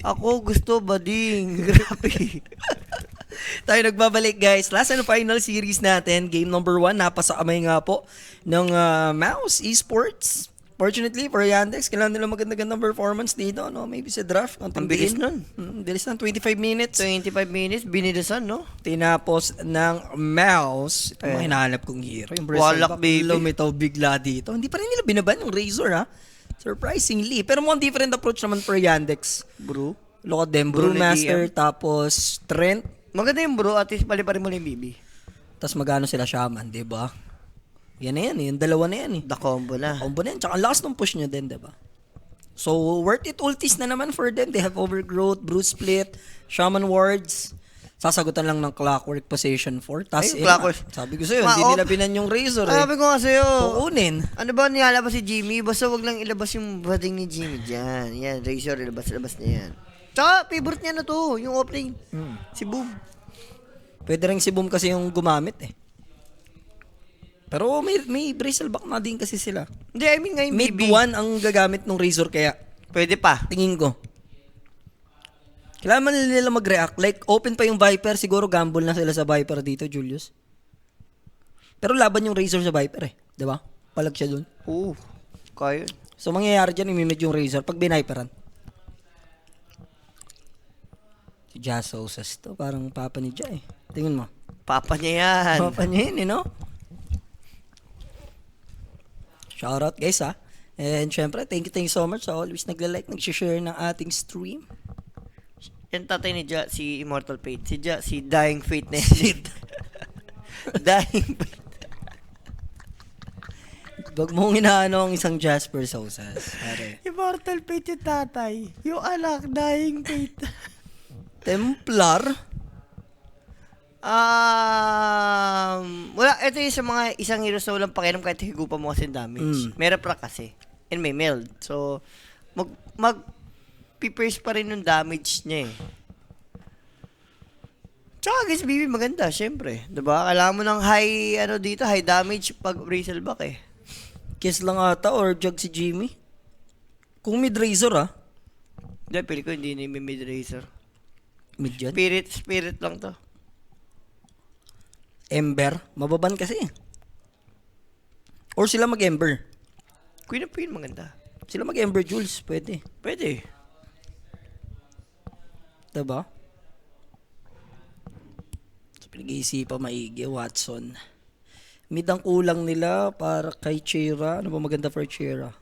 Ako gusto bading. Grabe. Tayo nagbabalik guys. Last and final series natin. Game number 1. Napasakamay nga po ng Mouse Esports. Fortunately for Yandex, kailangan nila maganda-gandang performance dito. No? Maybe sa draft. Ang bilis nun. Bilis nun. 25 minutes. 25 minutes, binidasan, no? Tinapos ng Mouse. Ito mga hinahanap kong hero. Yung Wallach, baby. Lumitaw bigla dito. Hindi pa rin nila binaban yung Razor, ha? Surprisingly. Pero mukhang different approach naman for Yandex. Bro. Look at them. Bro, Brewmaster, nag-DM. tapos Trent. Maganda yung bro, at least pali-pari mo lang yung BB. Tapos magano sila Shaman, di ba? Yan na yan eh. Yung dalawa na yan eh. The combo na. Combo na yan. Tsaka ang lakas ng push nyo din, di ba? So, worth it ultis na naman for them. They have Overgrowth, Bruce Split, Shaman Wards. Sasagutan lang ng Clockwork Possession 4. Tapos, Ay, Clockwork. sabi ko sa'yo, hindi nila binan yung Razor eh. Sabi ko nga sa'yo. Kukunin. Ano ba nilalabas si Jimmy? Basta wag lang ilabas yung bading ni Jimmy dyan. Yan, Razor, ilabas na yan. Tsaka, favorite niya na to, yung opening. Si Boom. Pwede rin si Boom kasi yung gumamit eh. Pero may Bristleback na din kasi sila. Hindi, I mean ngayon Mid BB. 1 ang gagamit ng Razor kaya Pwede pa. tingin ko. Kailangan man nila mag-react. Like, open pa yung Viper. Siguro gamble na sila sa Viper dito, Julius. Pero laban yung Razor sa Viper eh. Diba? Palag siya dun. Oo. Kaya. So, mangyayari dyan, imimid yung Razor pag biniperan. Si Jazz Sosas to. Parang papa ni Jay. Tingin mo. Papa niya yan. Papa niya yun, eh, no? Shoutout guys ha. And syempre, thank you so much sa always nagla-like, nag-share ng ating stream. Yan tatay ni Ja, si Immortal Fate. Si Ja, si Dying Fate na yan. Dying Fate. Wag mong inaano ang isang Jasper Sosas. Pare. Immortal Fate yung tatay. Yung anak, Dying Fate. Templar? Wala, ito yung sa mga isang heroes na walang pakialam kahit higupan mo kasi damage. Meron pa kasi. And may meld. So, mag-pierce pa rin yung damage niya eh. Tsaka guys, BB maganda, syempre. Diba? Kailangan mo ng high damage pag Bristleback eh. Kiss lang ata or jug si Jimmy? Kung mid Razor ah. Hindi, pili ko hindi na mid racer. Mid yan? Spirit lang to. Ember? Mababan kasi. Or sila mag-Ember. Queen of Queen maganda. Sila mag-Ember Jules. Pwede. Pwede. Diba? So, pinag-iisipan maigi, Watson. Mid ang kulang nila para kay Chira. Ano ba maganda for Chira?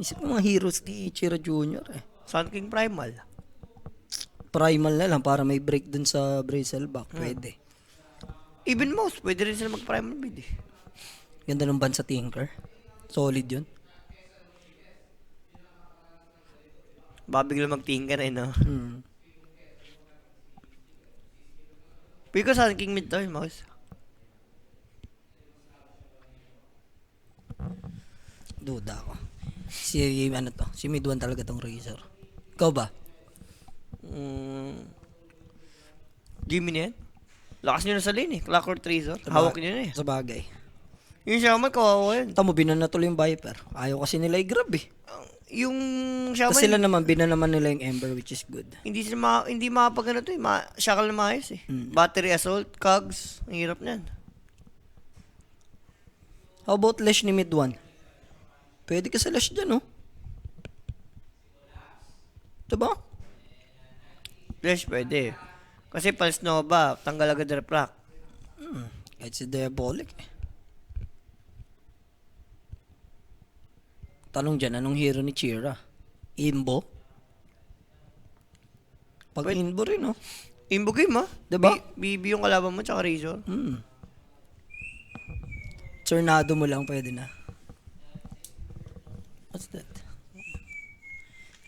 Isip mo mga heroes ni Chira Jr. eh. Sun King Primal. Primal na lang para may break dun sa Bristleback. Pwede. Even Mouse, pwede rin sila mag-Primal bid eh. Ganda ng ban sa Tinker. Solid yun. Babigla mag-tinker eh, no? Pwede ko Sun King mid to, Mouse. Duda ako. Si mid 1 talaga tong Razor. Ikaw ba? Jimmy na yan. Lakas nyo na sa lane eh. Clockwork Razor. Hawak nyo na eh. Sa bagay. Yung Shaman, kawawa yan. Tamo, binan na tuloy yung Viper. Ayaw kasi nila i-grab eh. Yung Tapos Shaman, sila naman, binan naman nila yung Ember which is good. hindi makapag ano to eh. Shackle na maayos eh. Battery Assault, Cogs. Ang hirap niyan. How about Lash ni mid 1? Pwede ka sa Lash dyan, oh. Diba? Flash, pwede. Kasi Pulse Nova, tanggal agad refract. Kahit si Diabolic eh. Tanong dyan, anong hero ni Chira? Imbo? Pag Imbo rin, oh. Imbo game ah. Diba? BB yung kalaban mo, tsaka Razor. Tornado mo lang, pwede na. What's that?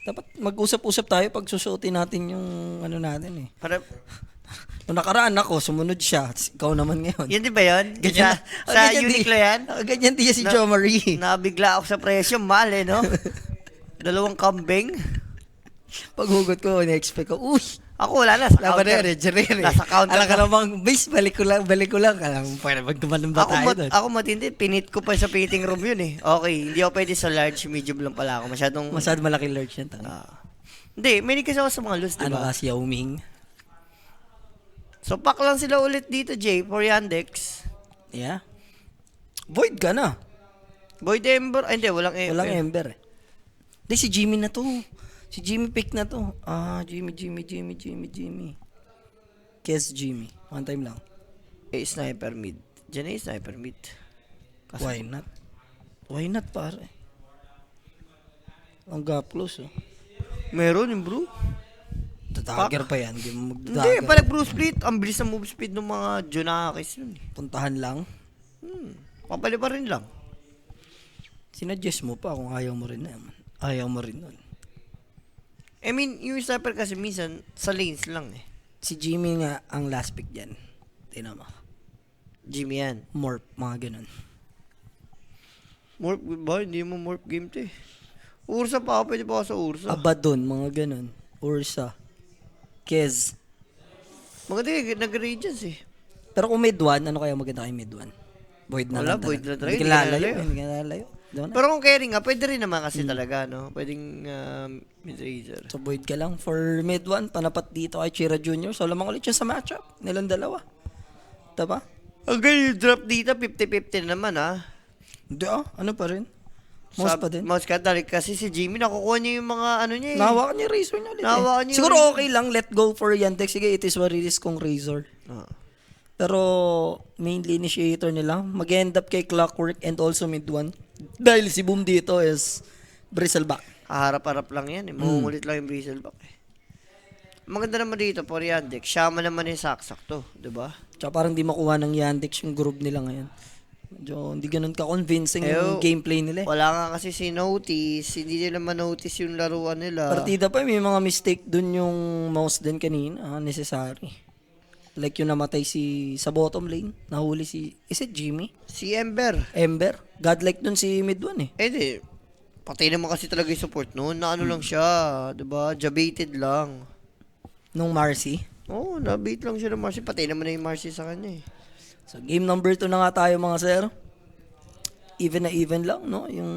Dapat mag-usap-usap tayo pag susuotin natin yung ano natin eh. Para, Nung nakaraan ako, sumunod siya. Ikaw naman ngayon. yan di ba yun? Ganyan Sa ganyan Uniqlo yan? Ganyan din si Jo Marie. Nabigla ako sa presyo, mahal eh, no? 2 kambing. Paghugot ko, na-expect ko, uy, Ako wala na. Sa Laban na counter. yun, Jerry. Nasa counter Alam ka na. namang, base, balik ko lang. Alam mo, pwede magdumanan ba tayo doon? Ako matindi. Pinit ko pa sa fitting room yun eh. Okay, hindi ako pwede sa large, medium lang pala ako. Masyadong... Masyado malaki large yan. Hindi, may kasi ako sa mga loose, Ano diba? ka, Yao Ming? So, pack lang sila ulit dito, Jay, for Yandex. Yeah. Void ka na. Void Ember. Ay, hindi, walang Ember. Walang Ember eh. Hindi, si Jimmy na to. Si Jimmy pick na to. Jimmy. Kes Jimmy. One time lang. Sniper mid. Diyan sniper mid. Why not? Why not, pare? Ang gaplos, oh. Meron yung bro. Tatagger pa yan. Hindi mo Hindi, magdadagger. pala bro split. Ang bilis ng move speed ng mga Junakis yun eh. Puntahan lang. Papali pa rin lang. Sinadjust mo pa kung ayaw mo rin naman. Ayaw mo rin nun. I mean, yung sniper kasi minsan sa lanes lang eh. Si Jimmy nga ang last pick dyan. Tingnan mo. Jimmy yan. Morph, mga ganun. Morph ba? Hindi mo morph game to eh. Ursa pa ako. Pwede pa ako sa Ursa. Abaddon, mga ganun. Ursa. Kez. Maganda yung nag-radiance eh. Pero kung mid 1, ano kaya maganda kay mid 1? Void na Wala, lang. void na talaga. Hindi ka lalayo. Hindi ka lalayo. Doon na. Pero kung carry nga, pwede rin naman kasi talaga, no? Pwedeng mid-razor. So void ka lang for mid 1. Panapat dito kay Chira Jr. So lamang ulit siya sa matchup. Nilang dalawa. Diba? Ang ganyan yung drop dito, 50-50 na naman ah. Hindi ano pa rin. Mouse pa din. Mouse ka, dahil kasi si Jimmy, nakukuha niya yung mga ano niya eh. Nahawakan niya yung razor niya ulit Nahawakan niya Siguro yung okay lang, let go for Yandex. Sige, it is what it is kung razor. Pero mainly initiator nila, mag-end up kay Clockwork and also mid 1. Dahil si Boom dito is bristleback. Kaharap-harap lang yan eh. Mumulit lang yung bristleback eh. Maganda naman dito, for Yandex. Shama naman yung saksak to, diba? Tsaka parang di makuha ng Yandex yung group nila ngayon. Medyo hindi ganun ka-convincing yung Ew, gameplay nila eh. Wala nga kasi si Notice. Hindi nila ma-notice yung laruan nila. Partida pa, may mga mistake dun yung mouse din kanina. Necessary. Like yung namatay sa bottom lane. Nahuli is it Jimmy? Si Ember. Ember? Godlike dun si mid 1 eh. Eh di, patay naman kasi talaga yung support noon. Na ano lang siya, diba? Jabated lang. Nung Marcy. Oo, nabait lang siya ng Marcy. Patay naman na yung Marcy sa kanya eh. So game number 2 na nga tayo mga sir. Even na even lang, no? Yung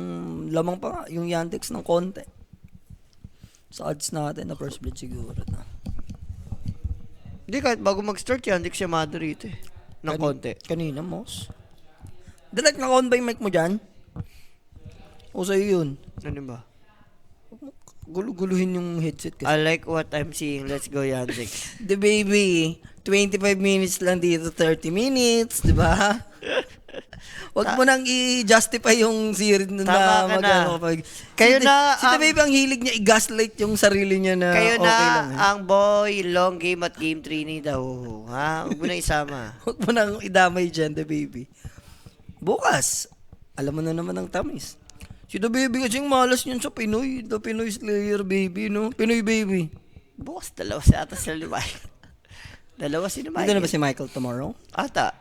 lamang pa nga, yung Yandex ng konti. Sa odds natin na first blood siguro na. Hindi, kahit bago mag-start yan, hindi siya rito eh. Ng konti. Kanina, mouse. Direct na on ba yung mic mo dyan? O sa'yo yun? Ano ba? Guluhin yung headset kasi. I like what I'm seeing. Let's go, Yandex. The baby, 25 minutes lang dito, 30 minutes, di ba? Wag mo nang i-justify yung series na Tama ka na. Kayo na Si The Baby, ang hilig niya i-gaslight yung sarili niya na Kayo okay na lang. ang boy, long game at game 3 ni daw. Ha? Huwag mo na isama. Huwag mo nang idamay dyan, The Baby. Bukas, alam mo na naman ang tamis. Si The Baby kasing malas niyan sa Pinoy. The Pinoy Slayer, baby, no? Pinoy Baby. Bukas, dalawa si ata sila ni Michael. Dalawa si ni Dito na Michael. ba si Michael tomorrow? Ata.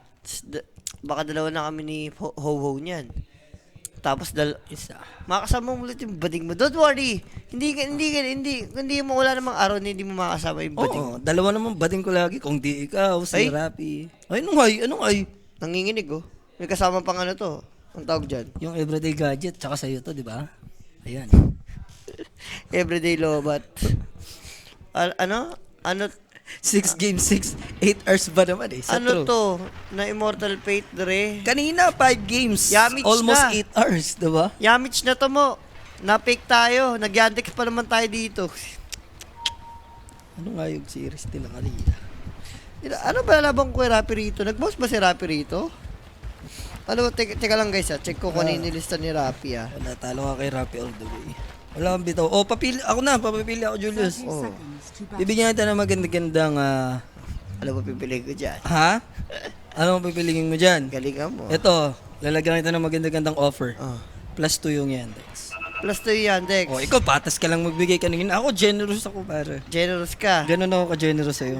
Baka dalawa na kami ni Ho-Ho niyan. Tapos Isa. makasama mo ulit yung bading mo. Don't worry. Hindi mo wala namang araw na hindi mo makasama yung bading. Oo, dalawa naman bading ko lagi. Kung di ikaw, si Ay. Rapi. Ay, anong ay? Nanginginig oh. May kasama pang ano to. Ang tawag dyan. Yung everyday gadget, tsaka sa'yo to, di ba? Ayan. Everyday lobat. Ano? 6 games, 8 hours ba naman eh? Sa Ano true. to? Na Immortal Fate, Dre? Kanina, 5 games. Yamich almost na. 8 hours, di ba? Yamich na to mo. Na-pick tayo. Nag-yandex pa naman tayo dito. Ano nga yung series nila kanina? Ano ba labang ko kay Rappi rito? Nag-boss ba si Rappi rito? Ano, teka lang guys check ko kung ano yung nilista ni Rappi Wala, talo ka kay Rapi all the way. Wala kang bitaw. Oh, papipili ako, Julius. Oh. Bibigyan kita ng magandang Ano ba pipili ko dyan? ha? Ano ang pipiliin mo dyan? Galingan mo. Ito, lalagyan kita ng magandang offer. Oh. Plus 2 yung Yandex. Plus 2 yung Yandex. Oh, ikaw patas ka lang magbigay kanina. Ako generous ako, pare. Generous ka. Ganun ako ka-generous sa'yo.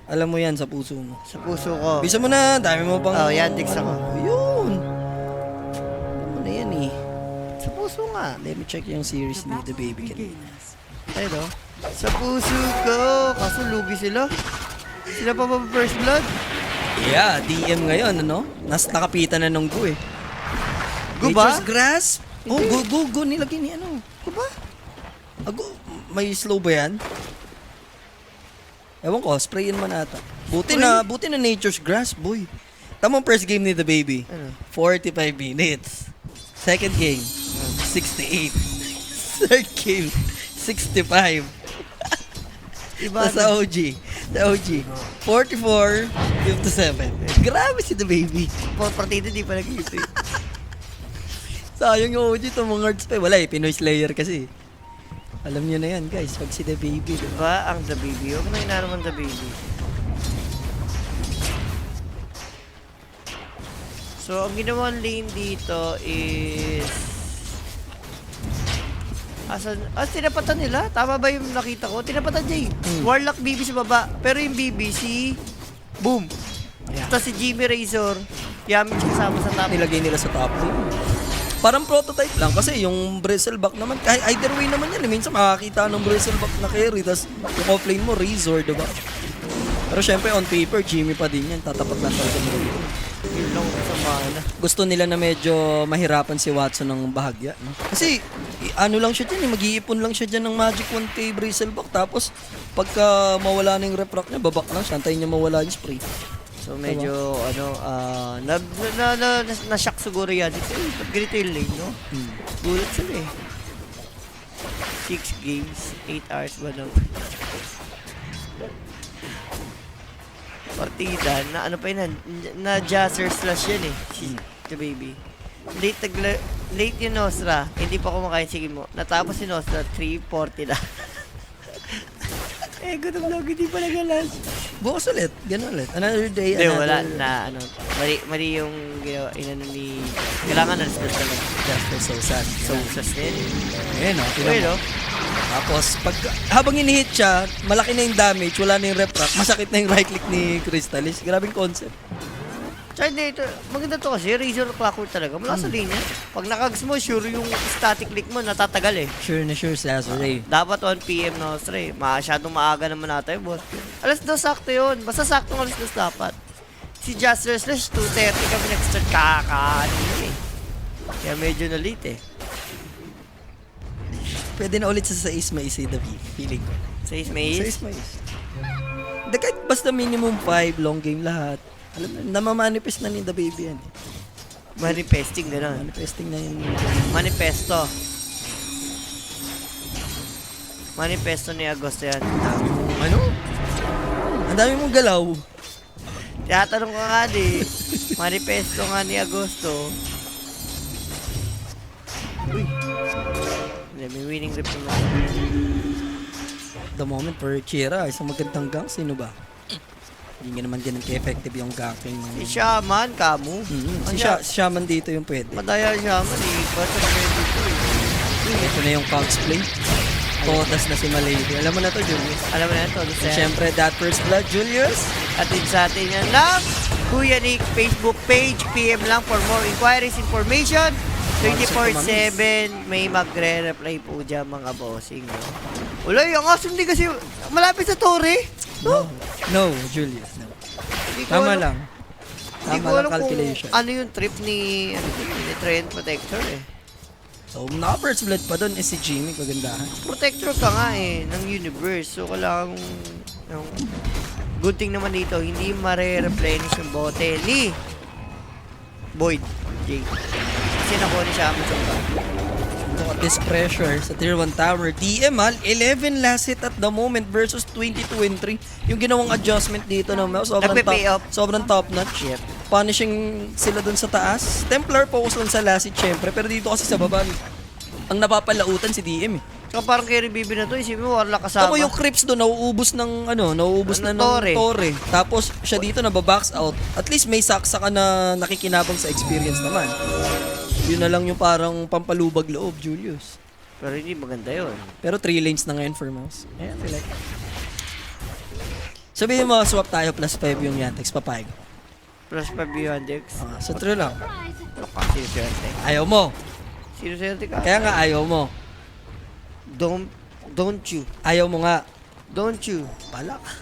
Alam mo yan sa puso mo. Sa puso ko. Bisa mo na, dami mo pang... Oh, Yandex ako. Yun. Ano na yan eh. Sa puso nga. Let me check yung series ni The Baby kanina. Ayun o. Sa puso ko. Kaso lugi sila. Sila pa ba first blood? Yeah, DM ngayon, ano? Nakapitan na ng Gu eh. Gu ba? Nature's Grass? Oh, Gu nilagay ni ano. Gu ba? Gu, may slow ba yan? Ewan ko, sprayin mo na ata. Buti na Nature's Grass, boy. Tamang first game ni The Baby. Ano? 45 minutes. Second game, 68. Third game, 65. Iba Tapos sa OG, 44, 57. Grabe si The Baby. For partida, di pa nag-ito eh. Sayang yung OG, itong mga hearts pa. Wala eh, Pinoy Slayer kasi. Alam niyo na yan, guys. Pag si The Baby, diba? Diba ang The Baby? Huwag na inaaraman The Baby. So, ang ginawang lane dito is... tinapatan nila? Tama ba yung nakita ko? Tinapatan niya eh. Warlock BB sa baba. Pero yung BB, si... Boom! Yeah. Tapos si Jimmy Razor, Yamich kasama sa top. Nilagay nila sa top lane. Parang prototype lang kasi yung Bristleback naman, kahit either way naman yan. Minsan makakita ng Bristleback na carry, tapos yung offlane mo, Razor, diba? Pero syempre on paper, Jimmy pa din yan. Tatapat lang talaga nila. Yun lang sa mana. Gusto nila na medyo mahirapan si Watson ng bahagya. No? Kasi ano lang siya dyan, mag-iipon lang siya dyan ng Magic 1K Bristleback. Tapos pagka mawala na yung refract niya, babak lang siya. Antayin niya mawala yung spray. So medyo na-shock siguro yan. Ba't ganito yung lane, no? Gulat sila eh. 6 games, 8 hours ba daw? Partida, na ano pa yun, na Jazzer slash yan eh, si The Baby. Late yung Nostra, hindi pa kumakain, sige mo. Natapos si Nostra, 3:40 na. Gutom lang, hindi pa nagalas. Bukas ulit, ganun ulit. Another day, Hindi, another... wala na, mali yung ginawa, inano ni, kailangan alas na talaga. Just for so sad. So, sustain. Ayun o, Okay, no? Tapos, habang inihit siya, malaki na yung damage, wala na yung refract, masakit na yung right click ni Crystallis. Grabing concept. Tsaka hindi, maganda to kasi, Razor Clockwork talaga. Mula sa linya. Pag nakags mo, sure yung static click mo, natatagal eh. Sure na sure, Sazuray. Dapat 1 PM no, Stre. Masyadong maaga naman natin, boss. Alas 2 sakto yun. Basta sakto alas 2 dapat. Si Juster Slash 2:30 kami nag-start kakaano eh. Kaya medyo na late eh. Pwede na ulit sa 6 mais eh, David. Feeling ko. 6 May. 6 mais. Hindi, kahit basta minimum 5, long game lahat. Alam na, namamanifest na ni The Baby yan. Manifesting gano'n. Manifesting na yun. Manifesto. Manifesto ni Agosto yan. Ano? Ang dami mong galaw. Tinatanong ka nga di. Manifesto nga ni Agosto. Uy. May winning rip naman. The moment for Chira, isang magandang gang, sino ba? Hindi nga naman ganun ka-effective yung ganking. Si Shaman, Kamu. Si Shaman dito yung pwede. Madaya Shaman eh. Ba't ang pwede ko eh. Ito na yung Cogs play. Todas na si Malady. Alam mo na to, Julius. Alam mo na ito. And syempre, that first blood, Julius. At din sa atin yan lang. Kuya Nick Facebook page. PM lang for more inquiries, information. 24/7 may magre-reply po dyan mga bossing. No? Wala yung aso hindi kasi malapit sa Torre. No, Julius. No. Hindi ko Tama alam- lang. Hindi Tama ko lang alam calculation. kung ano yung trip ni Trend Protector eh. So, naka-first blood pa doon si Jimmy, kagandahan. Protector ka nga eh, ng universe. So, kailangan yung good thing naman dito, hindi mare-replenish yung bote ni Boyd J. Kasi nakuha ni siya Amazon ba? Look at this pressure sa tier 1 tower. DML, 11 last hit at the moment versus 22 and 3. Yung ginawang adjustment dito ng mouse, Nagpe-pay off. sobrang top notch. Yep. Punishing sila dun sa taas. Templar focus lang sa last hit syempre, pero dito kasi sa baba, ang napapalautan si DM eh. So, parang carry bibi na to, isipin mo, Warlock kasama. Tapos yung creeps doon, nauubos ng nauubos na ng Torre. Torre. Tapos siya dito nababox out. At least may saksa ka na nakikinabang sa experience naman. Yun na lang yung parang pampalubag loob, Julius. Pero hindi maganda yun. Pero 3 lanes na ngayon for mouse. Ayan, I like. Sabihin mo, swap tayo plus 5 yung Yantex, papayag. Plus 5 yung Dex. So true lang. Ano ka? Sino swerte? Ayaw mo. Sino swerte ka? Kaya nga ayaw mo. Don't you. Ayaw mo nga. Don't you. Bala ka.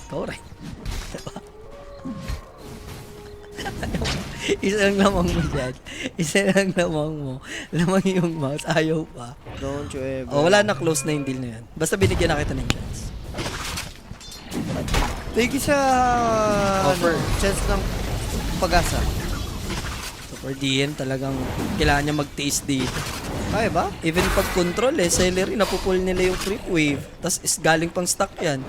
Ikaw rin. Diba? Isa lang lamang mo dyan. Isa lang lamang mo. Lamang yung mouse. Ayaw pa. Don't you ever. Oh, wala na, close na yung deal na yan. Basta binigyan na kita ng chance. Thank you sa Offer. chance ng pag-asa. So for DM, talagang kailangan niya mag-taste dito. Ay ba? Even pag control celery, napupul nila yung creep wave. Tapos is galing pang stock yan.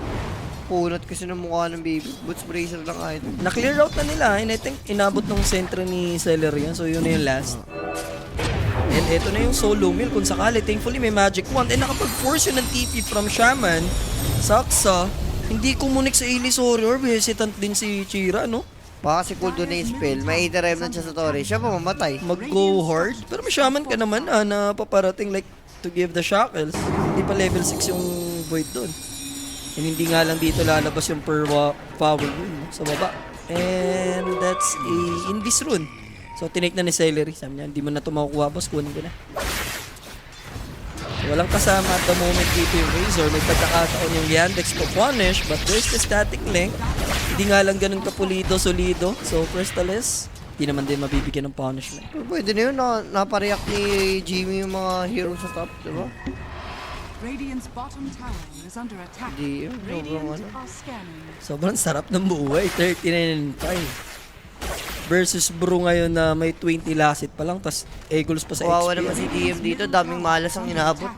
Punot kasi ng mukha ng baby. Boots bracer lang kahit. Na-clear out na nila. And I think inabot ng sentro ni celery yan. So yun na yung last. And eto na yung solo meal kung sakali. Thankfully may magic wand. And nakapag-force yun ng TP from Shaman. Saksa. Hindi kumunik sa Ailey Warrior. Hesitant din si Chira, no? Baka si cool doon na yung spell. May 80 remnant siya sa Torre. Siya pa mamatay. Mag-go hard. Pero may Shaman ka naman na paparating like to give the shackles. Hindi pa level 6 yung void doon. And hindi nga lang dito lalabas yung power rune, no? Sa baba. And that's a Invis rune. So tinake na ni Celery. Sabi niya, hindi mo na ito makukuha, boss. Kunin ko na. So, walang kasama at the moment dito yung Razor. May pagkakataon yung Yandex to punish. But there's the static link. Hindi nga lang ganun kapulido, solido. So Crystallis, hindi naman din mabibigyan ng punishment. Pero pwede na yun. Napareact ni Jimmy yung mga hero sa top. Diba? Radiant's bottom tower is under attack. Hindi yun. Sobrang Radiant ano. are scanning. Sobrang sarap ng buhay. 39-5. Versus Bro ngayon na may 20 lasit pa lang. Tapos Eagles pa sa Kawawa XP. naman si DM dito. Daming malas ang inaabot.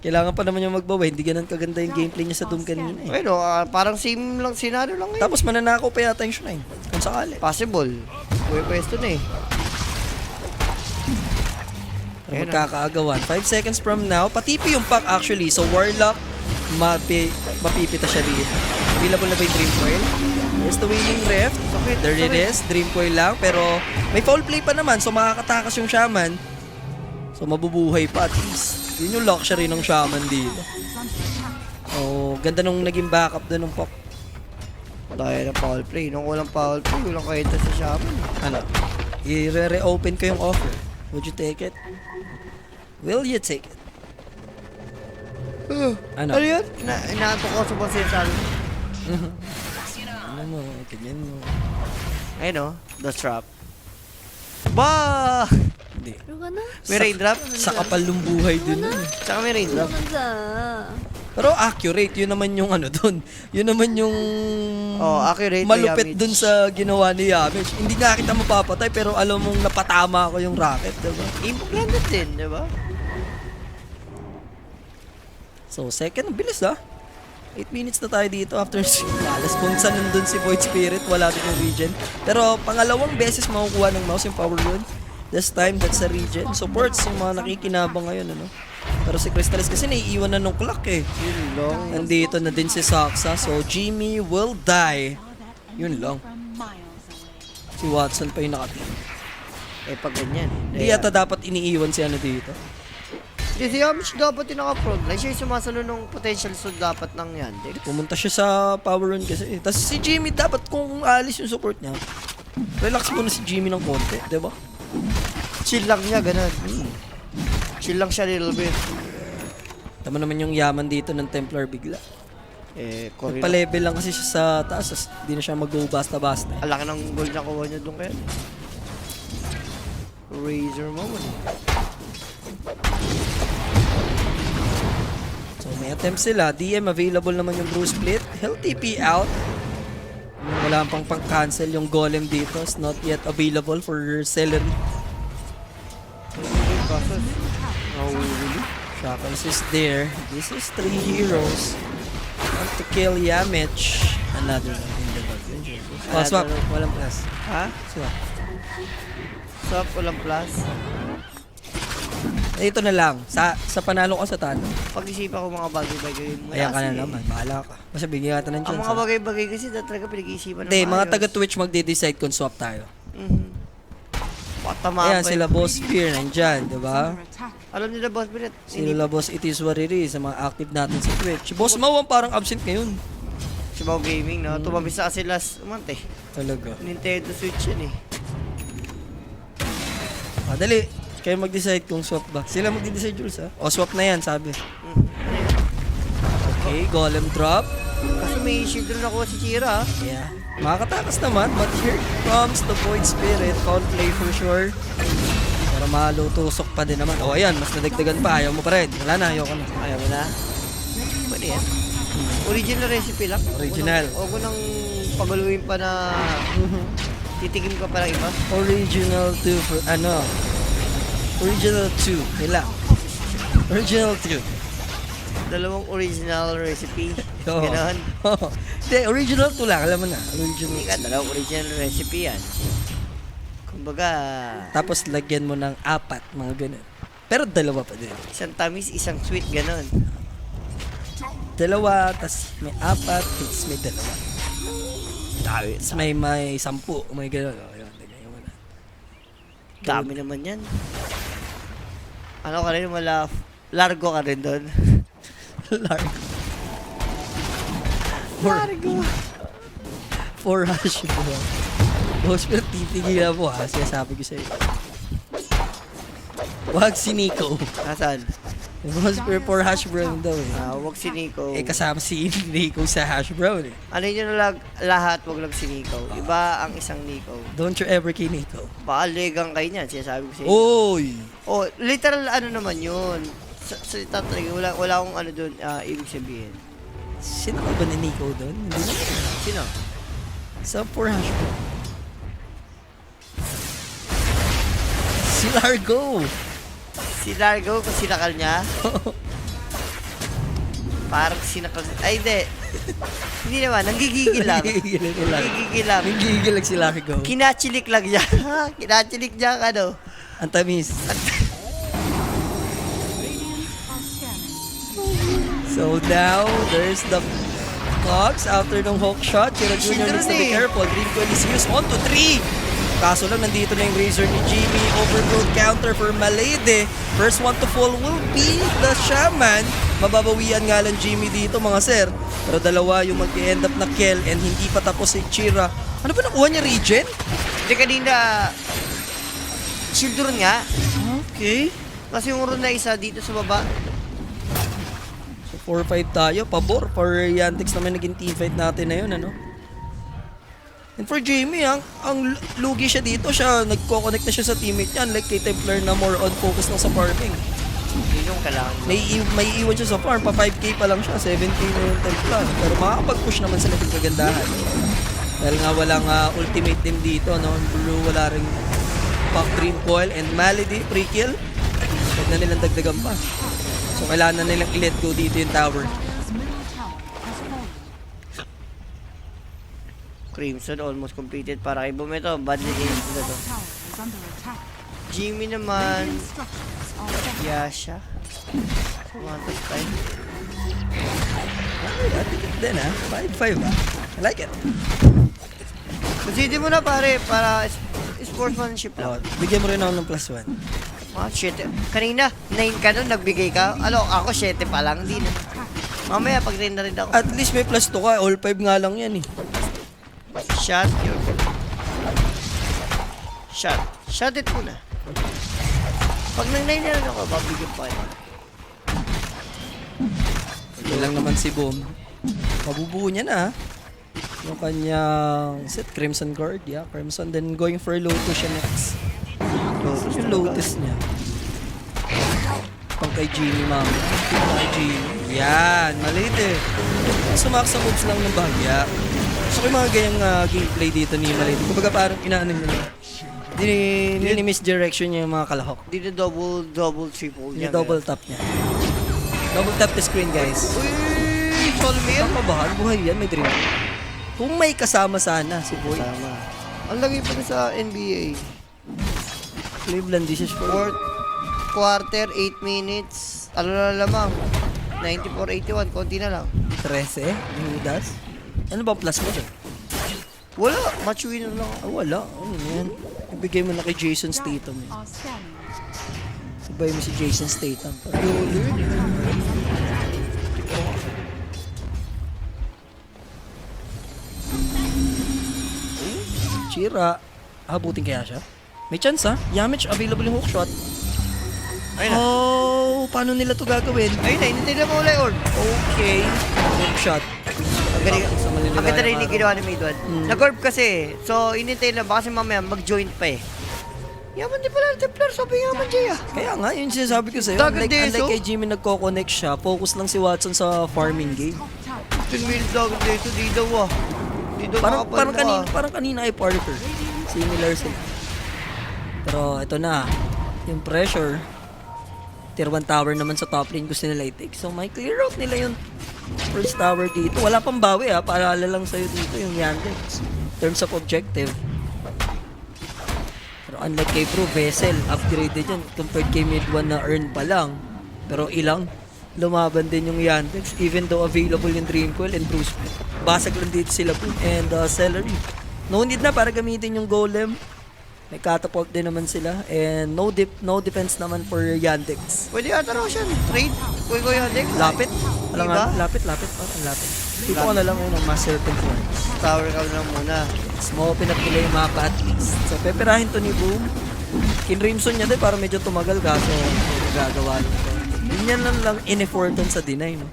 Kailangan pa naman yung magbaway. Hindi ganun kaganda yung gameplay niya sa Doom kanina eh. Bueno, parang same lang scenario lang ngayon. Tapos mananakaw pa yata yung Shrine. Kung sakali. Possible. Pwesto na eh. Pero magkakaagawan. 5 seconds from now. Patipi yung pack actually. So Warlock, mapipita siya dito. Available na ba yung Dream Coil? There's the Wailing Rift. There it is. Dream Coil lang. Pero may foul play pa naman. So makakatakas yung Shaman. So mabubuhay pa at least. Yun yung luxury ng Shaman dito. Oh, ganda nung naging backup doon ng pack. Dahil ng foul play. Nung walang foul play, walang kwenta sa Shaman. Ano? I-re-open ko yung offer. Would you take it? Will you take it? Ano? Ano yun? Inaantok ko sa bang sinasabi. Ano mo? Ganyan mo. Ayun o. The trap. Ba! Hindi. Ano ka na? May raindrop? Sa kapal ng buhay din nun. Tsaka may raindrop. Ano ka? Pero accurate, yun naman yung ano dun. Yun naman yung Oh, accurate na malupit Yamich. dun sa ginawa ni Yamich. Hindi nga kita mapapatay pero alam mong napatama ko yung rocket, diba? Implanted din, di ba? So second, bilis 8 minutes na tayo dito after alas kung saan nandun si Void Spirit, wala din yung regen. Pero pangalawang beses makukuha ng mouse yung power rune. This time, that's a regen. Supports yung mga nakikinabang ngayon, ano? Pero si Crystallis kasi naiiwan na nung clock eh. Yun lang. Nandito na din si Saksa, so Jimmy will die. Yun lang. From miles away. Si Watson pa yung nakatin. Eh, pag ganyan. Hindi yata dapat iniiwan si ano dito. Hindi, si Yamich dapat yung naka-frontline. Siya yung sumasalo ng potential so dapat ng Yandex. Pumunta siya sa power run kasi. Tapos si Jimmy dapat kung alis yung support niya. Relax muna si Jimmy ng konti, di ba? Chill lang niya, ganun. Chill lang siya little bit. Tama naman yung yaman dito ng Templar bigla. Eh, Corey. Nagpa-level lang kasi siya sa taas, tapos di na siya mag-go basta-basta. Ang laki ng goal na kuha niya doon kaya. Razor moment. So may attempt sila. DM available naman yung Bruce Split. He'll TP out. Wala pang pang-cancel yung golem dito. It's not yet available for Celery. Kasos. Nahuli. Shackles is there. This is 3 heroes. Want to kill Yamich. Another one in the back. Oh, swap. Walang plus. Ha? Swap. Swap, walang plus. Eh, ito na lang. Sa panalo ko sa Tano. Pag-isipan ko mga bagay-bagay. Ayan ka na naman. Bahala ka. Basta bigyan ka ng Ang chance. mga bagay-bagay kasi talaga pinag-iisipan ng Hindi, mga maayos. taga-Twitch magde-decide kung swap tayo. Patama Ayan, pa sila yun. Boss Fear nandyan, di ba? Under attack. Alam nila, Boss Binet. Sila Boss It Is What It Is, sa mga active natin sa Twitch. Si Boss Mau ang parang absent ngayon. Si Mau Gaming, no? Tumabis na kasi last month eh. Talaga. Nintendo Switch yun eh. Dali. Kayo mag-decide kung swap ba. Sila mag-decide, Jules, ha? O, swap na yan, sabi. Okay, golem drop. Kasi may shield rin ako si Chira. Yeah. Makakatakas naman, but here comes the Void Spirit. Foul play for sure. Para malutusok pa din naman. O, ayan, mas nadagdagan pa. Ayaw mo pa rin. Wala na, ayaw ko na. Ayaw mo na. Pwede yan. Original recipe lang. Original. Huwag mo nang pagaluin pa na titigim ka pa ng iba. Original 2 for, Original 2. Nila. Original 2. Dalawang original recipe. Oo. Ganon. Hindi, original 2 lang. Alam mo na. Original Hindi ka, dalawang original recipe yan. Kumbaga, Tapos lagyan mo ng 4, mga ganun. Pero dalawa pa din. isang tamis, isang sweet, ganon. Dalawa, tas may 4, tapos may dalawa. Tapos may 10, may ganun. O, yun, lagyan mo na. Dami naman yan. Ano ka rin, largo ka rin doon. Largo. Largo. 4 hash bro. Boss, pero titigil po ha. Sinasabi ko sa'yo. Wag si Nico. Nasaan? Boss, pero 4 hash brown daw eh. Huwag si Nico. Eh, kasama si Nico sa hash brown eh. Ano yun na lang, lahat, wag lang si Nico. Iba ang isang Nico. Don't you ever kay Nico. Baka legang kayo niyan, sinasabi ko sa'yo. Oy! Oh, literal ano naman yun. Sa tatry, wala akong ano doon, ibig sabihin. Sino ka ba ni Nico doon? Hindi naman. Sino? Sa 4 hash brown. Si Largo! Si Largo, kung sinakal niya. Parang sinakal. Ay, hindi. Hindi naman, nanggigigil lang. Nanggigigil lang. Nanggigil lang si Largo. Kinachilik lang niya. Kinachilik niya, ano. Ang tamis. So now, there's the Cogs after ng hook shot. Chira Jr. needs to be careful. Green Coil is used. 1, 2, 3. Kaso lang, nandito na yung Razor ni Jimmy. Overgrowth counter for Malede. First one to fall will be the Shaman. Mababawian nga lang Jimmy dito, mga sir. Pero dalawa yung mag-end up na kill and hindi pa tapos si Chira. Ano ba nakuha niya, Regen? Hindi kanina, shield run nga. Okay. Kasi yung run na isa dito sa baba. So 4-5 tayo. Pabor for Yandex naman naging teamfight natin na yun, ano? And for Jamie, ang lugi siya dito. Siya, nagko-connect na siya sa teammate niya. Unlike kay Templar na more on focus lang sa farming. Yun yung kailangan. May iwan siya sa farm. Pa 5k pa lang siya. 7k na yung Templar. Pero makakapag-push naman sila ng kagandahan. Dahil nga walang ultimate team dito. No? Blue, wala rin Pack Dream Coil and Malady. Pre-kill. Huwag na nilang dagdagan pa. So kailangan na nilang i-let go dito yung tower. Crimson almost completed para kay Bumito. Badly games na to. Jimmy naman. Yasha. Wanted time. I think it din 5-5 I like it. Consider mo na pare para sportsmanship Oh, lang. bigyan mo rin ako ng +1. Shit. Kanina, 9 ka nun, nagbigay ka. Ako 7 pa lang, di na. Mamaya, pag rin na rin ako. At least may +2 ka. All 5 nga lang yan eh. Shot yun. Shot. Shot it muna. Pag nang-9 na rin ako, babigyan pa kayo. Ito lang naman si Boom. Mabubuo niya na yung kanyang set Crimson Guard. Yeah, Crimson. Then going for Lotus siya next. Lotus yung Lotus niya. Pang kay Jimmy, mama. Kay Jimmy. Yan, malit eh. Sumaksa moves lang ng bahagya. So yung mga ganyang gameplay dito ni Malady. Kumbaga parang inaanin nila. Misdirection niya yung mga kalahok. Di na double, triple niya. Yung double tap niya. Double tap the screen, guys. Uy! Solmir! Ang kabahan, buhay yan, may dream. Kung may kasama sana si Boy. Sama. Ang lagi pa na sa NBA. Cleveland, this is for... Fourth quarter, 8 minutes. Ano na lamang? 94-81, konti na lang. 13, Judas. Ano ba plus mo dyan? Wala, match winner lang. Wala. Ano yan? Ibigay mo na kay Jason Statham. Sabay mo si Jason Statham. Chira. Habutin kaya siya? May chance Yamich, available yung hookshot. Ayun na. Oh, paano nila to gagawin? Ayun na, hinintay na maulay orb. Okay. Hook shot. Ang galing. Sa malililayang Ang ganda rin yung araw. ginawa ni Mid One. Nag-orb kasi. So, hinintay na. Baka kasi mamaya mag-join pa eh. Yaman din pala ng Templar. Sabi yaman Jay ah. Kaya nga, yun sinasabi ko sa'yo. Dagan Unlike Deso. kay Jimmy nagko-connect siya, focus lang si Watson sa farming game. 10 minutes lang dito. Di daw ah. Di daw Parang kanina ay Parker. Similar sila. Pero ito na, yung pressure. Tier 1 tower naman sa top lane gusto nila i-take. So may clear out nila yung first tower dito. Wala pang bawi ha, paalala lang sa'yo dito yung Yandex. In terms of objective. Pero unlike kay Pro, Vessel, upgraded yan. Compared kay Mid 1 na earn pa lang. Pero ilang lumaban din yung Yandex. Even though available yung Dreamcoil and Bruce. Basag lang dito sila po. And Celery. No need na para gamitin yung Golem. May catapult din naman sila. And no defense naman for Yandex. Pwede ata raw siya. Trade. Kuya Yandex. Lapit. Alam Diba? nga, lapit. Parang lapit. Dito ko na lang yun ang Mass Serpent Horns. Tower ka lang muna. Small pinap nila yung mapa at least. So, peperahin to ni Boom. Kinrimson niya din para medyo tumagal kaso gagawa lang to. Ganyan lang in-effortan sa deny, no?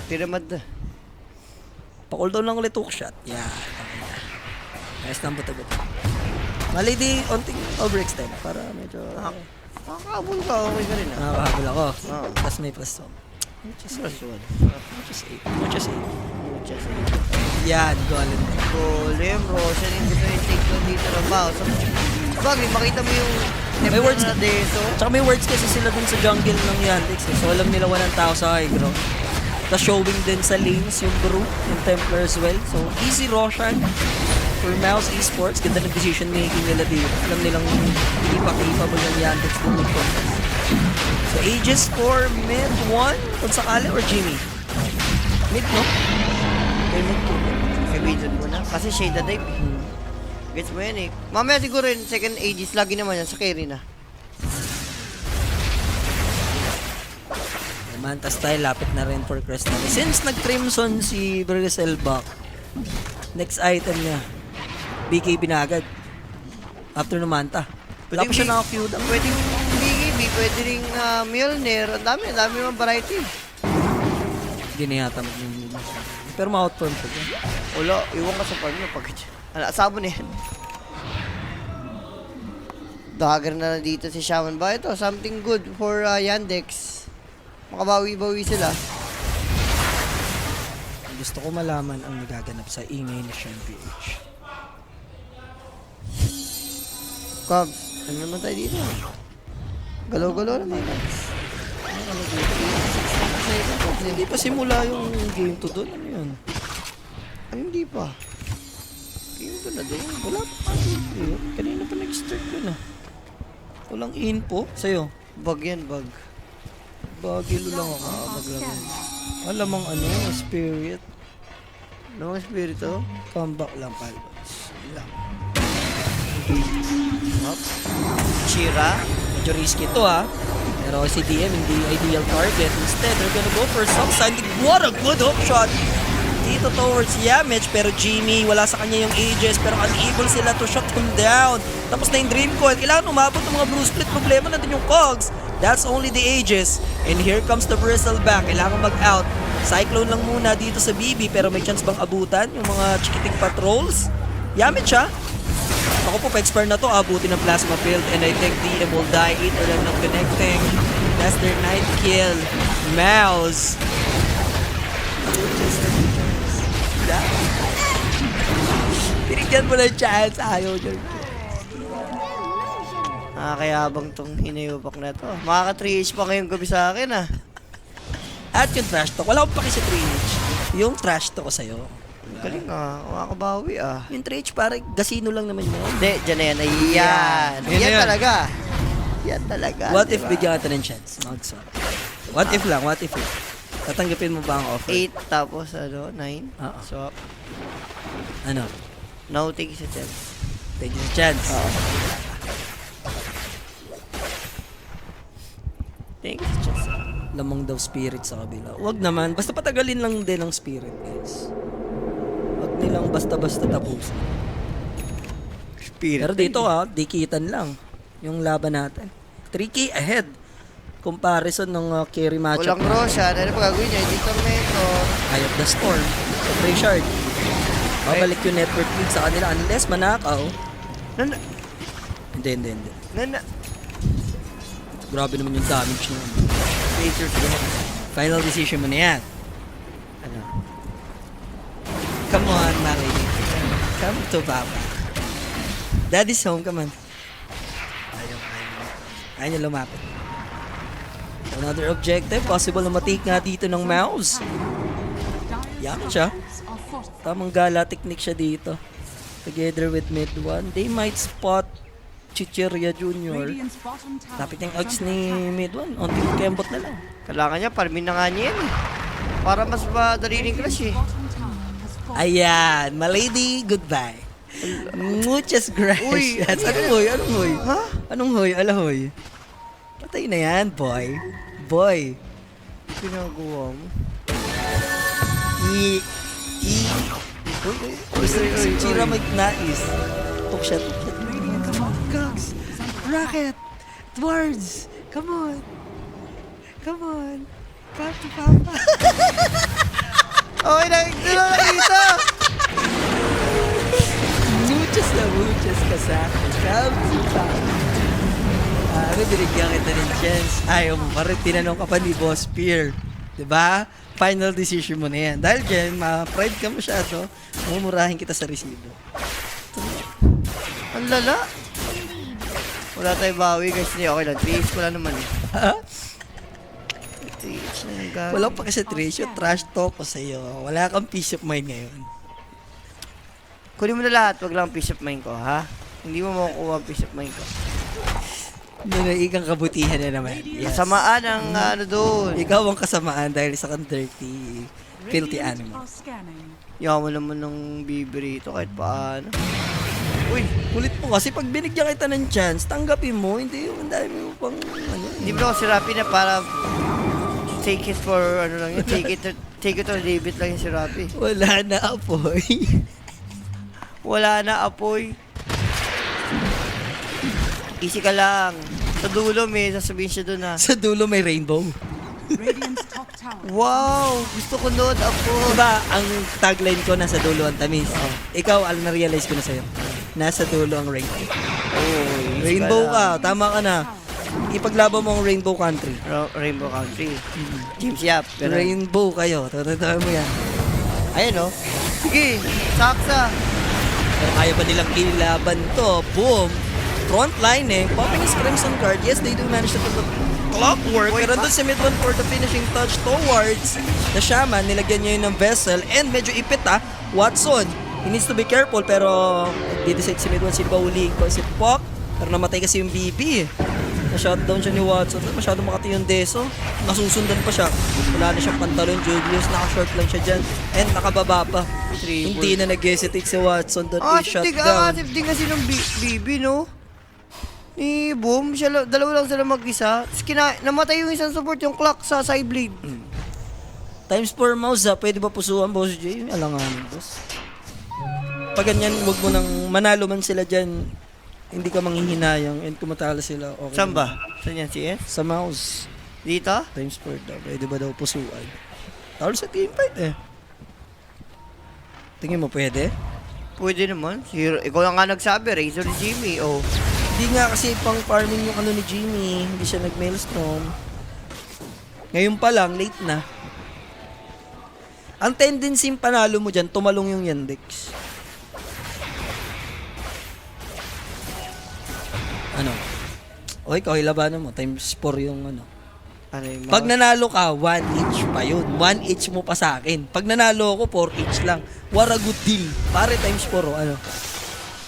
Pyramid na. Pa-cooldown lang ulit hook shot. Yeah. Nice na buto-buto. Mali di, onting overextend para medyo... Makakabol ka. Okay ka rin ah. Nakakahabol ako. Oo. Tapos may plus 2. Plus 1. Muchas 8. Yan, golem. Golem, Roshan, hindi ko yung take lang dito ng mouse. Bagay, makita mo yung May words na deso. Tsaka may words kasi sila dun sa jungle ng Yandex eh. So alam nila walang tao sa high ground. Tapos showing din sa lanes yung Brew, yung Templar as well. So easy Roshan for Mouse Esports. Ganda ng decision making nila dito. Alam nilang hindi pa capable yung Yandex dun mag-contest. So Aegis for mid 1 kung sakali or Jimmy? Mid, no? Okay, mid 2. Kay Bidon muna. Kasi shade type eh. Gets mo yan eh. Mamaya siguro yung second Aegis, lagi naman yan sa carry na. Manta style, lapit na rin for Crystal. Since nag-Crimson si Brisel back, next item niya, BKB na agad. After ng Manta. Wala pa siya naka-queued up. Pwedeng BKB, pwede ring Mjolnir. Ang dami mga variety. Hindi na yata mag-move. Pero ma-outform ko dyan. Wala, iwan ka sa farm nyo pag... sabon eh. Dagger na lang dito si Shaman ba? Ito, something good for Yandex. Makabawi-bawi sila. Gusto ko malaman ang nagaganap sa ingay ni Sean PH. Cubs, ano naman tayo dito? Galaw-galaw naman. Hindi pa simula yung game to doon. Ano yun? Ay, hindi pa. Game to na doon. Wala pa kasi. Kanina pa nag-start yun ah. Walang info sa'yo. Bug yan, bug. Bagilo lang ako. Maglaman. Alamang ano, spirit. Ano ang espiritu? Comeback lang, Palbots. Lang. Up. Shira. Medyo risky to ha. Pero si DM hindi ideal target. Instead, they're gonna go for some sign. What a good hook shot! Dito towards Yamich. Pero Jimmy, wala sa kanya yung Aegis. Pero unable sila to shut him down. Tapos na yung Dream Coil. Kailangan umabot ng mga Blue Split. Problema na din yung Cogs. That's only the Aegis. And here comes the Bristleback. Kailangan mag-out. Cyclone lang muna dito sa BB. Pero may chance bang abutan yung mga chikiting patrols? Yamich ha? Ako po, pa-expire na to, abutin ng plasma field and I think DM will die either lang not connecting. That's their 9th kill. Mouse. Pinigyan mo ng chance, ayaw dyan. Nakakayabang tong hinayupak na to. Makaka-3H pa ngayong gabi sa akin ah. At yung trash talk, wala akong paki sa 3H. Yung trash talk ko sa'yo. Galing ah, makakabawi ah. Yung 3H parang gasino lang naman yun. Hindi, dyan na yan. Ayan. Yan na Yan yan. talaga. Yan talaga. What if diba? bigyan ka ng chance? Mag-swap. What if lang, what if lang? Tatanggapin mo ba ang offer? 8 tapos ano, 9. Oo. So, Ano? no take sa chance. Take your chance. Take sa chance. Lamang daw spirit sa kabila. Huwag naman. Basta patagalin lang din ang spirit, guys. Huwag nilang basta-basta tapusin. Spirit. Pero dito dikitan lang yung laban natin. 3K ahead. Comparison ng carry matchup. Walang Roshan. Ano pa gagawin niya? Hindi Tormentor. Eye of the Storm. So, Treyshard. Babalik yung network lead sa kanila unless manakaw. Nana. Hindi. Nana. Grabe naman yung damage niya. Pacers lahat. Final decision mo na yan. Ano? Come on, Mari. Come to Papa. Daddy's home, come on. Ayaw niya lumapit. Another objective. Possible na matik nga dito ng mouse. Yan siya. Tamang gala technique siya dito. Together with mid 1. They might spot Chicheria Jr. Lapit yung odds ni mid 1. Onting kembot na lang. Kailangan niya, parmin na nga niya yan eh. Para mas madali rin crush eh. Ayan, my lady, goodbye. Muchas gracias. Uy, Anong hoy? Anong hoy? Ha? Anong hoy? Alahoy? Patay na yan, boy. Boy. Pinagawa mo. Uy, si Chira Magnais. Tuk siya. Cox, Rocket, Dwarves, come on. Come on. Come to Papa. Okay na, ito na dito! Muchas ka sa akin. Come to Papa. Binigyan kita ng chance. Ayaw mo pa rin. Tinanong ka pa ni Boss Pierre. Diba? Final decision mo na yan. Dahil dyan, ma-pride ka masyado, mumurahin kita sa resibo. Ang lala. Wala tayong bawi guys. Hindi, okay lang. 3 ko lang naman eh. Ha? 3 na yung gagawin. Wala pa kasi ratio. Trash talk ko sa'yo. Wala kang peace of mind ngayon. Kunin mo na lahat. Wag lang peace of mind ko, ha? Hindi mo makukuha ang peace of mind ko. Nanaikang kabutihan na naman. Yes. Kasamaan ang ano doon. Ikaw ang kasamaan dahil sa kang dirty, filthy animal. Yaman naman ng biberito kahit paano. Uy, kulit mo kasi pag binigyan kita ng chance, tanggapin mo. Hindi yung dami mo pang ano. Hindi mo ako si Rappi na para take it for ano lang yun. Take it or leave it lang yung si Rappi. Wala na apoy. Wala na apoy. Easy ka lang. Sa dulo may sasabihin siya doon ha. Sa dulo may rainbow. Radiant's top tower. Wow! Gusto ko nood ako. Diba, ang tagline ko nasa dulo ang tamis. Ikaw, alam na realize ko na sa'yo. Nasa dulo ang rainbow. Oh, Rainbow ka, tama ka na. Ipaglaban mo ang Rainbow Country. Rainbow Country. James Yap. Pero, Rainbow kayo, totoo mo yan. ayun oh. Sige, saksa. Pero kaya ba nilang ilaban to? Boom! Front line popping his Crimson card. Yes, they do manage to put the clockwork. Pero doon si mid 1 for the finishing touch towards the Shaman. Nilagyan niya yun ng Vessel and medyo ipit Watson, he needs to be careful pero di-decide si mid 1 sino ba huliin ko. Si Pok, pero namatay kasi yung BB. Na-shutdown siya ni Watson. Masyado makati yung Deso. Nasusundan pa siya. Wala na siyang pantalon. Julius, naka-short lang siya dyan. And nakababa pa. Hindi na nag-hesitate si Watson doon. I-shutdown. Asip din kasi ng BB, no? Ni Boom, dalawa lang sila mag-isa. Namatay yung isang support, yung clock sa side blade. Times 4 mouse pwede ba pusuhan, Boss J? Alanganin, boss. Pag ganyan, wag mo nang manalo man sila dyan, hindi ka manghihinayang and kumatala sila. Okay. Saan ba? Saan yan, CS? Sa mouse. Dito? Times 4 daw. Pwede ba daw pusuan? Tawal sa team fight Tingin mo pwede? Pwede naman. Ikaw lang nga nagsabi, Razor Jimmy. Oh. Hindi nga kasi pang farming yung ano ni Jimmy. Hindi siya nag-maelstrom. Ngayon pa lang, late na. Ang tendency yung panalo mo dyan, tumalong yung Yandex. Ano? O ikaw, ilabanan mo. Times 4 yung ano. Ano yung Pag nanalo ka, 1 each pa yun. 1 each mo pa sa akin. Pag nanalo ako, 4 each lang. What a good deal. Pare, times 4 ano.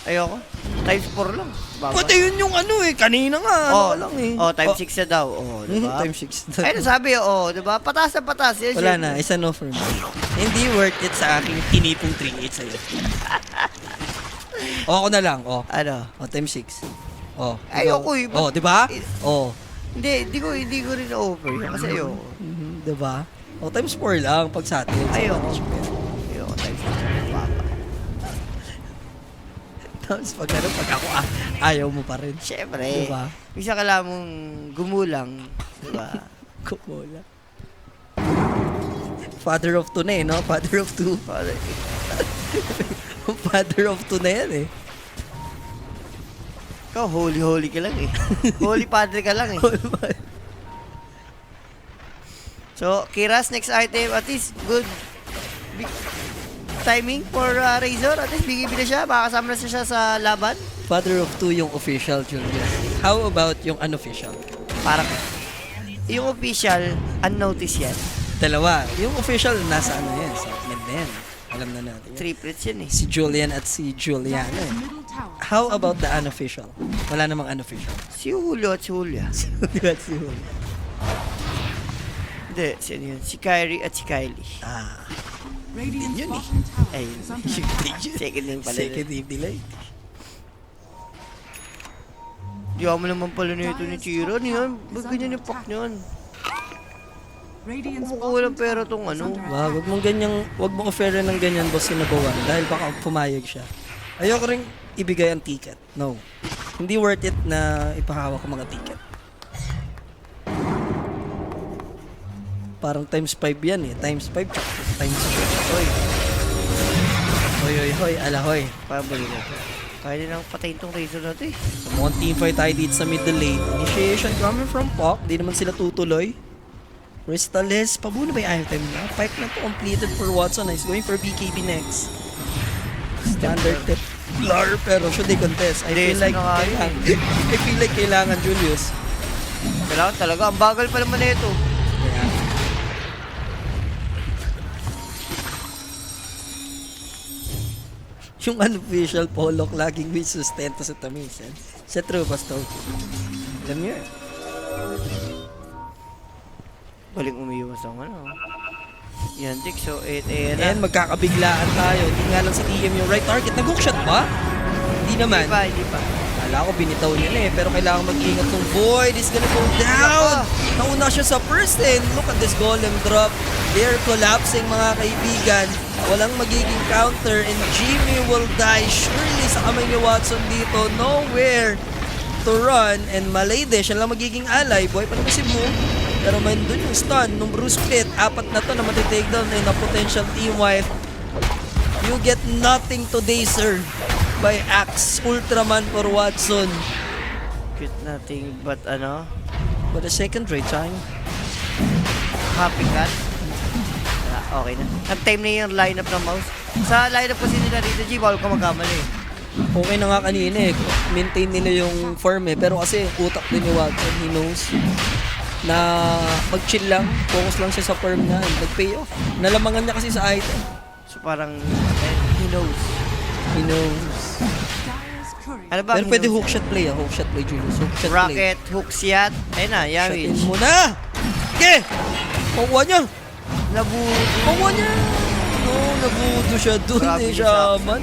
Ayoko. Times 4 lang. Baba. Pati yun yung ano kanina nga. Oh, ano lang times 6 na daw. Oh, diba? Times 6. Ayun sabi, diba? Patas na patas. Yan, Wala syempre. na, isa no for me. Hindi worth it sa aking tinipong 3-8 sa'yo. Ako na lang, Ano? times 6. Ayoko eh. di ba? Hindi ko rin na-offer yun. Kasi ayoko. Di ba? Times 4 lang pag sa atin. Ayoko. Ayoko, times 4. Baba. Tapos pag ako ayaw mo pa rin. Siyempre. Diba? Bisa ka lang mong gumulang. Diba? Kumola. Father of two na eh, no? Father of two. Father of two na yan eh. Ikaw, holy ka lang eh. Holy padre ka lang eh. So, Kiras, next item, at least good timing for Razor. At least bigay na siya, makakasama na siya sa laban. Father of two yung official, Julius. How about yung unofficial? Parang, yung official, unnoticed yan. Dalawa. Yung official, nasa ano yan? Sa mid na yan. Alam na natin. Yan. Triplets yan eh. Si Julian at si Juliana. Dire's Eh. middle tower. How about the unofficial? Wala namang unofficial. Si Julio at si Julia. Julian si Julian. Hindi, sino yun? Si Kyrie at si Kylie. Ah. Radiant's yun eh. bottom tower Ayun. is under attack. Second name pala. Second name nila eh. Di mo naman pala nito ni Chiro. Ano yun? Ba't ganyan yung pack niyan? Radiant's Kumukuha ng bottom pera tower tong is ano. under Wag, wag mong offerin ng ganyan, boss, sinabawan. Dahil baka pumayag siya. Ayoko rin ibigay ang ticket. No. Hindi worth it na ipahawak ang mga ticket. Parang times 5 yan eh. Times 5 times 6. Oy, Hoy, alahoy. pabalik na. Kaya nang patayin tong Razor na to eh. Mukhang teamfight tayo dito sa middle lane. Initiation coming from Pop. Di naman sila tutuloy. Crystales. Pabuno ba yung item na? Pipe na to completed for Watson. He's going for BKB next. Standard tip. Lar, pero should they contest? I feel like kailangan Julius. Kailangan talaga. Ang bagal pa naman na ito. Kaya, yung unofficial Pollock laging may sustento sa tamis. Eh. Sa true, Basto. Alam niyo eh. Baling umiiwas ang ano. Yan, Dick. So, 8 na. And magkakabiglaan tayo. Hindi nga lang si TM yung right target. Nag-hookshot ba? Hindi naman. Hindi pa. Kala ko binitaw niya na eh. Pero kailangan mag-ingat ng Void is gonna go down. Nauna siya sa first and look at this golem drop. They're collapsing mga kaibigan. Walang magiging counter and Jimmy will die surely sa kamay ni Watson dito. Nowhere to run and Malade siya lang magiging ally. Boy pa naman si Moo. Pero man dun yung stun nung Bruce Split. Apat na to na matitake down in a potential team wipe. You get nothing today, sir. By Axe Ultraman for Watson. Cute nothing but ano. But a second try time. Happy cat. Okay na. Nag-time na yung lineup ng mouse. Sa lineup kasi nila dito, G, bawal ka magkamali. Okay na nga kanina eh. Maintain nila yung form eh. Pero kasi utak din ni Watson. He knows na mag-chill lang. Focus lang siya sa form na. Nag-pay off. Nalamangan niya kasi sa item. So parang, he knows. He knows. Dire's courier. Ano ba? Pero pwede hookshot play ah. Hookshot play, Julius. Hookshot play. Rocket, hooks yan. Ayun na, Shotin Yawich. mo na! Okay! Pakuha niya! Nabudo. Pakuha niya! No, nabudo siya dun Grabe eh, siya sa shaman.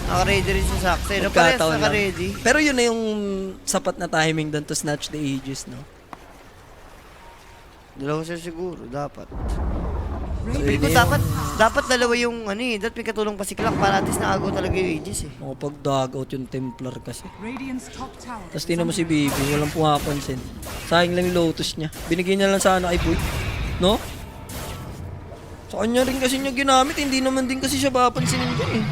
Naka-ready rin si Saxay. No, parehas Nagkataon lang. naka-ready. Pero yun na yung sapat na timing doon to snatch the Aegis, no? Dalawa siya siguro, dapat. So, Pero yun na dapat dalawa yung ano eh. Dapat may katulong pa si Clark para at least nakagaw talaga yung Aegis eh. yung pag-dog out yung Templar kasi. Radiant's top tower. Tapos is tingnan mo under si Bibi, walang pumapansin. Sayang lang yung Lotus niya. Binigay niya lang sana kay Boy. No? Sa kanya rin kasi niya ginamit, hindi naman din kasi siya papansinin dyan eh.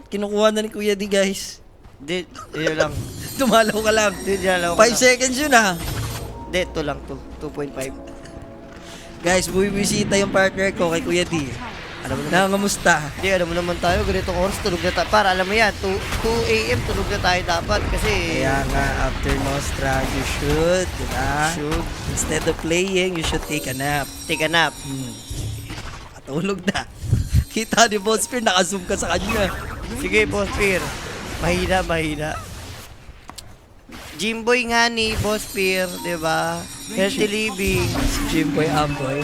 Kinukuha na ni Kuya D, guys. Di, yun lang. Dumalaw ka lang. Di, dalawa 5 seconds yun ah. Di, ito lang. 2.5. Guys, buwibisita yung partner ko kay Kuya D. Alam mo naman. Nangamusta? Di, alam mo naman tayo. Ganitong oras, tulog na tayo. Para, alam mo yan, 2 a.m. tulog na tayo dapat. Kasi, Kaya nga, after Nostra, you should, diba? should Instead of playing, you should take a nap. take a nap. Patulog na. Kita ni Boss Fear, naka-zoom ka sa kanya. Sige, Boss Peer. Mahina, mahina. Jimboy nga ni Boss Peer, di ba? Healthy living. Si Jimboy Amboy.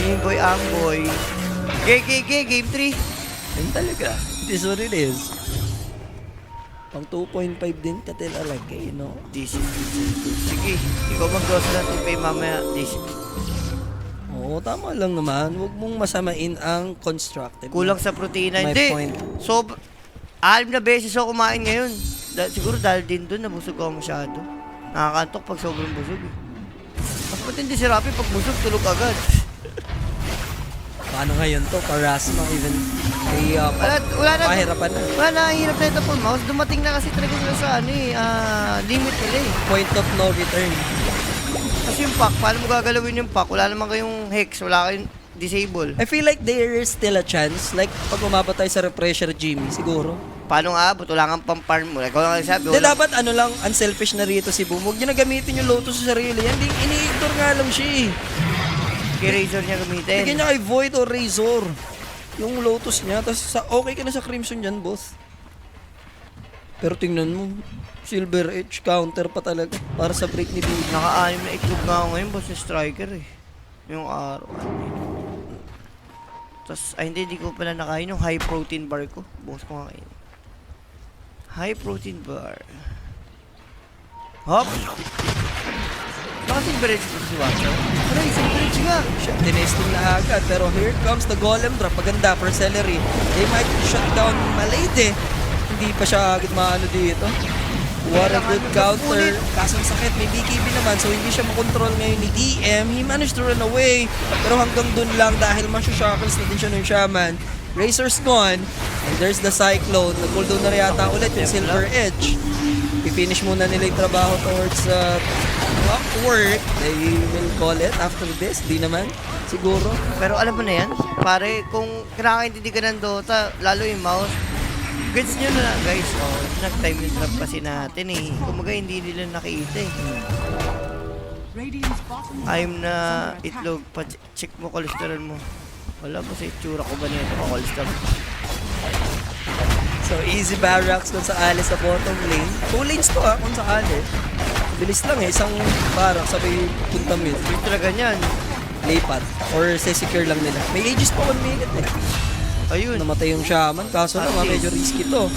Jimboy Amboy. Game 3. Ayun talaga. It is what it is. Pang 2.5 din ka tilalagay, no? This is good. Sige, ikaw mag-gross na 2 pay mamaya. This is Oo, tama lang naman. Huwag mong masamain ang constructed. kulang sa protina. My Hindi. point. 6 na beses ako kumain ngayon. Siguro dahil din doon, nabusog ako masyado. Nakakantok pag sobrang busog eh. Mas matindi si Rafi pag busog, tulog agad. Paano ngayon to? Parasma, even kay Wala na. pahirapan na. Wala na, hirap na ito po, mouse. Dumating na kasi talaga sila sa limit nila eh. Point of no return. Kasi yung pack, paano mo gagalawin yung pack? Wala naman kayong hex, wala kayong disable. I feel like there is still a chance. Like, pag umabot tayo sa refresher, Jimmy, siguro. Paano nga abot? Wala kang pang-farm mo. Ikaw lang sabi. Hindi, dapat ano lang, unselfish na rito si Boom. Huwag niyo na gamitin yung Lotus sa sarili. Hindi, ini-ignore nga lang siya eh. Kay Razor niya gamitin. Bigyan niya kay Void o Razor. Yung Lotus niya. Tapos okay ka na sa Crimson dyan, boss. Pero tingnan mo, Silver Edge, counter pa talaga. Para sa break ni Baby. Naka-anim na itlog nga ako ngayon, boss, na striker eh. Yung araw. Tapos, hindi ko pala nakain yung high protein bar ko. Bukas ko nga kain. High protein bar. Hop! Baka silver edge ko si Watcher. Aray, silver edge nga! Shit, tinesting na agad. Pero here comes the Golem Drop. Maganda for Celery. They might shut down Malade. Hindi pa siya agad maano dito. What a good counter. Kasong sakit, may BKB naman, so hindi siya makontrol ngayon ni DM. He managed to run away. Pero hanggang dun lang dahil masya-shackles na din siya ng Shaman. Razor's gone. And there's the Cyclone. Nag-cooldown na rin yata ulit yung Silver Edge. I-finish muna nila yung trabaho towards work. They will call it after this. Di naman, siguro. Pero alam mo na yan, pare, kung kinakaintindi ka ng Dota, lalo yung mouse, gets nyo na guys, nag-time yung trap kasi natin eh. Kumaga hindi nila nakita eh. Radiant's bottom tower I'm na is under attack. itlog, check mo cholesterol mo. Wala mo sa itsura ko ba nito ka cholesterol? So, easy barracks kung sakali sa bottom lane. 2 lanes to kung sakali. Bilis lang eh, isang barracks sabay punta mid. Yung talaga niyan. Laypat. Or secure lang nila. May ages pa 1 minute eh. Ayun. Namatay yung Shaman, kaso lang medyo risky to.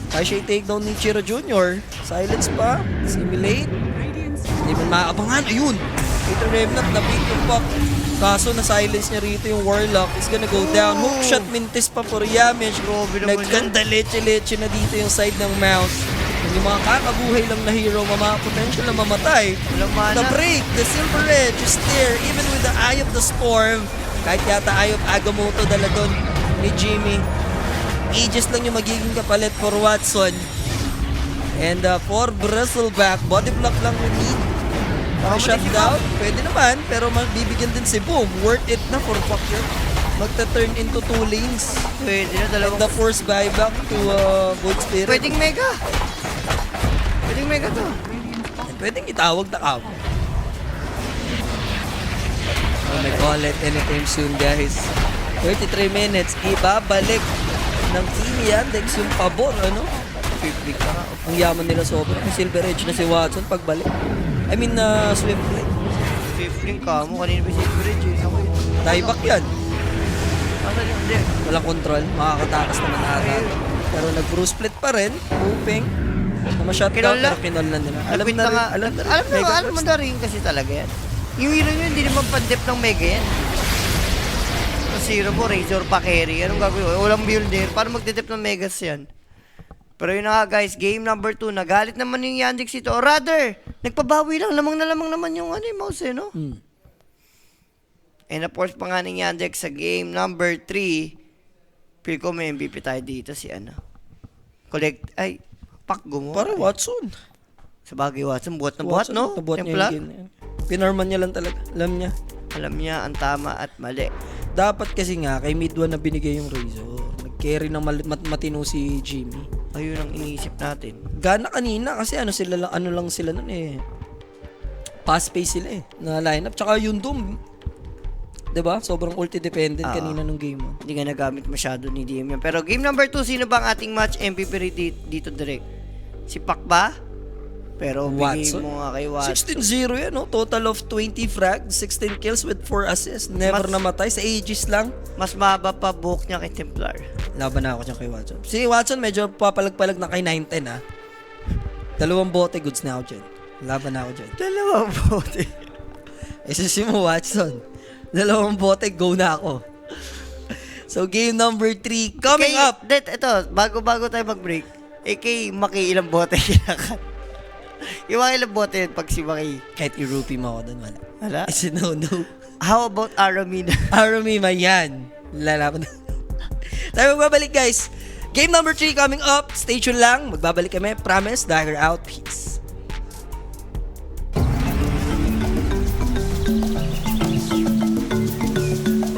Kaya siya i-take down ni Chiro Jr. Silence pa. Simulate. Radiant's Hindi man maabangan. Ayun! Ito Remnant na beat yung pop. Kaso na-silence niya rito yung Warlock. Is gonna go down. Hook shot mintis pa for Yamish. Grabe naman Nagkanda leche-leche na dito yung side ng Mouse. Yung mga kakabuhay lang na hero, mga potential na mamatay. Walang mana. The break, the Silver Edge is there. Even with the Eye of the Storm. Kahit yata Eye of Agamotto dala doon ni Jimmy. Aegis lang yung magiging kapalit for Watson. And for Bristleback, body block lang we need. Shutdown, pwede naman, pero magbibigyan din si Boom. Worth it na for Fakir. Magta-turn into 2 lanes. Pwede na And dalawang. the force buyback to Void Spirit. Pwedeng mega. Pwedeng mega to. Pwedeng itawag na kamo. Oh my call it anytime soon, guys. 33 minutes, ibabalik ng Team Yandex yung pabor, ano? Pick ka. Ang yaman nila sobrang. Yung Silver Edge na si Watson pagbalik. I mean, Swift Link. Fifling ka mo. Kanina ba si Bridge eh. Ako yun. Dieback yan. Ano yun? Hindi. Walang control. Makakatakas naman ata. Pero nag-bruise split pa rin. Moving. Na ma-shutdown Kinol na. pero kinol na nila. Alam na rin. alam mo na rin kasi talaga yan. Yung hero nyo, hindi naman pandep ng mega yan. Sa zero mo, Razor pa carry. Anong gagawin? Walang builder. Paano magdedep ng megas yan? Pero yun na nga guys, game number 2. Nagalit naman yung Yandex ito. Or rather, nagpabawi lang. Lamang na lamang naman yung mouse eh, no? And of course pa nga ng Yandex sa game number 3. Feel ko may MVP tayo dito si Pak gumo. Para Watson. Sa bagay Watson, buhat na buhat, no? Nabuhat niya Templa. yung game na yan. Pinarman niya lang talaga. Alam niya. Alam niya ang tama at mali. Dapat kasi nga, kay mid 1 na binigay yung Razor. Nag-carry ng matino si Jimmy. Ayun ang iniisip natin. Gana kanina kasi ano lang sila nun eh. Fast pace sila eh. Na lineup. Tsaka yung Doom. 'Di ba? Sobrang ulti dependent kanina nung game mo. Hindi nga nagamit masyado ni DM yan. Pero game number 2, sino ba ang ating match MVP dito direct? Si Pak ba? Pero bigay Watson. mo nga kay Watson. 16-0 yan, no? Total of 20 frags, 16 kills with 4 assists. Never namatay. Sa Aegis lang. Mas maba pa buhok niya kay Templar. Laban na ako dyan kay Watson. Si Watson medyo papalag-palag na kay 9-10 ha. 2 bote goods na ako dyan. Laban na ako dyan. Dalawang bote. Isa si mo Watson. 2 bote, go na ako. So, game number 3 coming up. Ito, bago tayo mag-break. kay Maki, ilang bote kinakat? Yung mga ilang bote yun pag si Maki. Kahit i-rupee mo ako doon, wala. Wala? It's a no-no. How about Aramina? Arumima, yan. Lalaban na. Tayo magbabalik, guys. Game number 3 coming up. Stay tuned lang. Magbabalik kami. Promise, Dagger out. Peace.